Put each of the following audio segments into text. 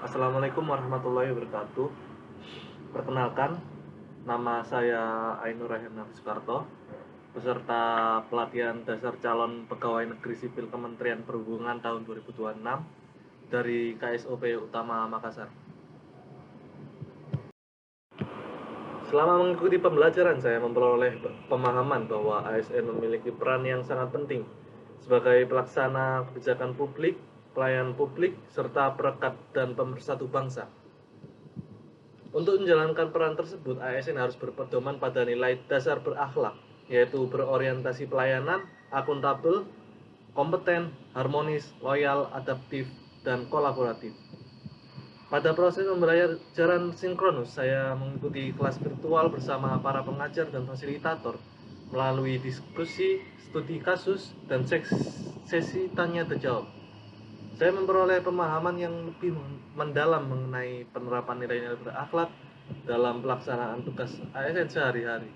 Assalamualaikum warahmatullahi wabarakatuh. Perkenalkan, nama saya Ainur Rahimna Soekarto, peserta pelatihan dasar calon pegawai negeri sipil Kementerian Perhubungan tahun 2026 dari KSOP Utama Makassar. Selama mengikuti pembelajaran, saya memperoleh pemahaman bahwa ASN memiliki peran yang sangat penting sebagai pelaksana kebijakan publik, pelayan publik, serta perekat dan pemersatu bangsa. Untuk menjalankan peran tersebut, ASN harus berpedoman pada nilai dasar berakhlak, yaitu berorientasi pelayanan, akuntabel, kompeten, harmonis, loyal, adaptif, dan kolaboratif. Pada proses pembelajaran sinkronus, saya mengikuti kelas virtual bersama para pengajar dan fasilitator melalui diskusi, studi kasus, dan sesi tanya terjawab. Saya memperoleh pemahaman yang lebih mendalam mengenai penerapan nilai-nilai berakhlak dalam pelaksanaan tugas ASN sehari-hari.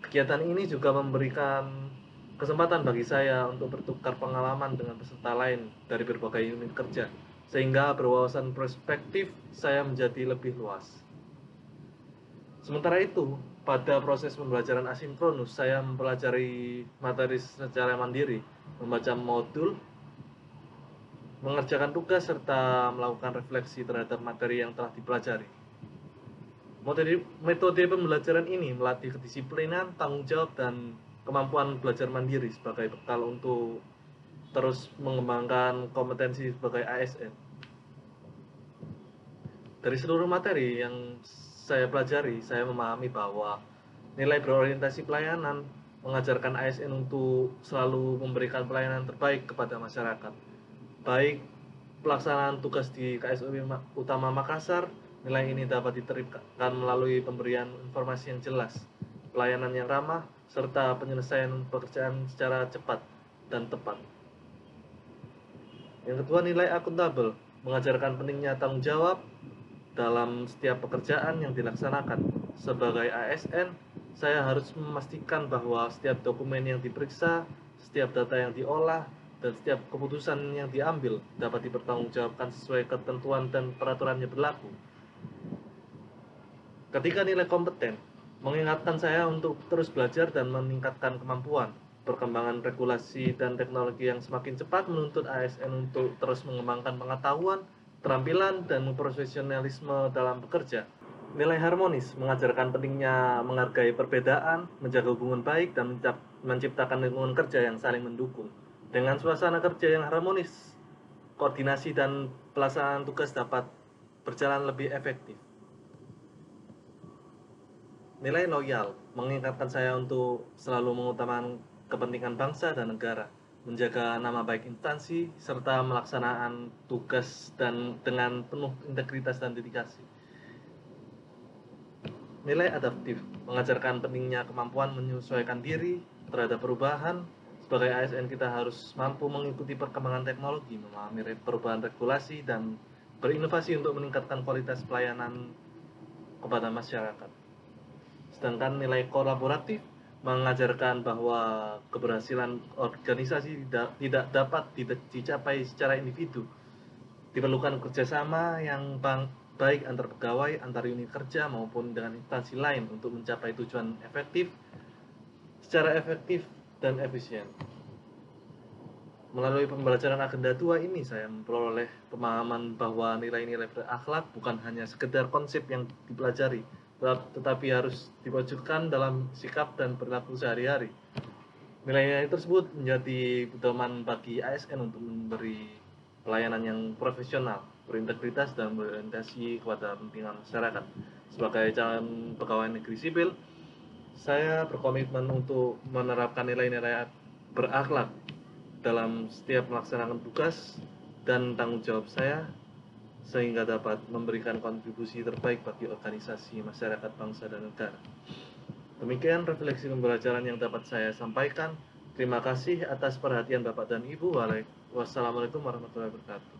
Kegiatan ini juga memberikan kesempatan bagi saya untuk bertukar pengalaman dengan peserta lain dari berbagai unit kerja, sehingga berwawasan perspektif saya menjadi lebih luas. Sementara itu, pada proses pembelajaran asinkronus, saya mempelajari materi secara mandiri, membaca modul, mengerjakan tugas, serta melakukan refleksi terhadap materi yang telah dipelajari. Metode pembelajaran ini melatih kedisiplinan, tanggung jawab, dan kemampuan belajar mandiri sebagai bekal untuk terus mengembangkan kompetensi sebagai ASN. Dari seluruh materi yang saya pelajari, saya memahami bahwa nilai berorientasi pelayanan mengajarkan ASN untuk selalu memberikan pelayanan terbaik kepada masyarakat. Baik pelaksanaan tugas di KSOP Utama Makassar, nilai ini dapat diterapkan melalui pemberian informasi yang jelas, pelayanan yang ramah, serta penyelesaian pekerjaan secara cepat dan tepat. Yang kedua, nilai akuntabel mengajarkan pentingnya tanggung jawab dalam setiap pekerjaan yang dilaksanakan. Sebagai ASN, saya harus memastikan bahwa setiap dokumen yang diperiksa, setiap data yang diolah, dan setiap keputusan yang diambil dapat dipertanggungjawabkan sesuai ketentuan dan peraturan yang berlaku. Ketika nilai kompeten mengingatkan saya untuk terus belajar dan meningkatkan kemampuan. Perkembangan regulasi dan teknologi yang semakin cepat menuntut ASN untuk terus mengembangkan pengetahuan, keterampilan, dan profesionalisme dalam bekerja. Nilai harmonis mengajarkan pentingnya menghargai perbedaan, menjaga hubungan baik, dan menciptakan lingkungan kerja yang saling mendukung. Dengan suasana kerja yang harmonis, koordinasi dan pelaksanaan tugas dapat berjalan lebih efektif. Nilai loyal mengingatkan saya untuk selalu mengutamakan kepentingan bangsa dan negara, menjaga nama baik instansi, serta melaksanakan tugas dengan penuh integritas dan dedikasi. Nilai adaptif mengajarkan pentingnya kemampuan menyesuaikan diri terhadap perubahan. Sebagai ASN, kita harus mampu mengikuti perkembangan teknologi, memahami perubahan regulasi, dan berinovasi untuk meningkatkan kualitas pelayanan kepada masyarakat. Sedangkan nilai kolaboratif mengajarkan bahwa keberhasilan organisasi tidak dapat dicapai secara individu. Diperlukan kerjasama yang baik antar pegawai, antar unit kerja, maupun dengan instansi lain untuk mencapai tujuan secara efektif dan efisien. Melalui pembelajaran agenda 2 ini, saya memperoleh pemahaman bahwa nilai-nilai berakhlak bukan hanya sekedar konsep yang dipelajari, tetapi harus diwujudkan dalam sikap dan perilaku sehari-hari. Nilai-nilai tersebut menjadi pedoman bagi ASN untuk memberi pelayanan yang profesional, berintegritas, dan berorientasi kepada kepentingan masyarakat. Sebagai calon pegawai negeri sipil, saya berkomitmen untuk menerapkan nilai-nilai berakhlak dalam setiap melaksanakan tugas dan tanggung jawab saya, sehingga dapat memberikan kontribusi terbaik bagi organisasi, masyarakat, bangsa, dan negara. Demikian refleksi pembelajaran yang dapat saya sampaikan. Terima kasih atas perhatian Bapak dan Ibu. Wassalamualaikum warahmatullahi wabarakatuh.